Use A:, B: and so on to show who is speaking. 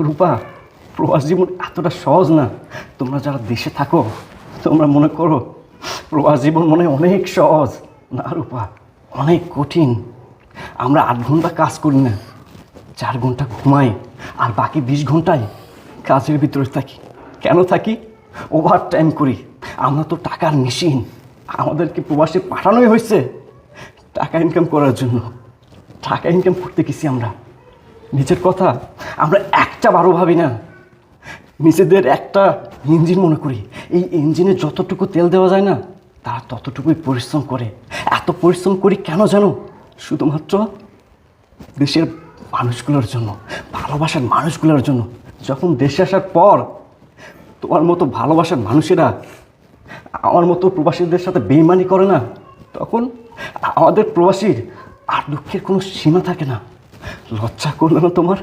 A: রূপা, প্রবাস জীবন এতটা সহজ না। তোমরা যারা দেশে থাকো তোমরা মনে করো প্রবাস জীবন মনে হয় অনেক সহজ। না রূপা, অনেক কঠিন। আমরা 8 ঘন্টা কাজ করি না, 4 ঘন্টা ঘুমাই, আর বাকি 20 ঘন্টায় কাজের ভিতরে থাকি। কেন থাকি? ওভার টাইম করি। আমরা তো টাকার মেশিন। আমাদেরকে প্রবাসে পাঠানোই হয়েছে টাকা ইনকাম করার জন্য। টাকা ইনকাম করতে গেছি আমরা। নিজের কথা আমরা একটা বারো ভাবি না। নিজেদের একটা ইঞ্জিন মনে করি। এই ইঞ্জিনে যতটুকু তেল দেওয়া যায় না, তারা ততটুকুই পরিশ্রম করে। এত পরিশ্রম করি কেন জানো? শুধুমাত্র দেশের মানুষগুলোর জন্য, ভালোবাসার মানুষগুলোর জন্য। যখন দেশে আসার পর তোমার মতো ভালোবাসার মানুষেরা আমার মতো প্রবাসীদের সাথে বেইমানি করে না, তখন আমাদের প্রবাসীর আর দুঃখের কোনো সীমা থাকে না। লজ্জা করলো না তোমার?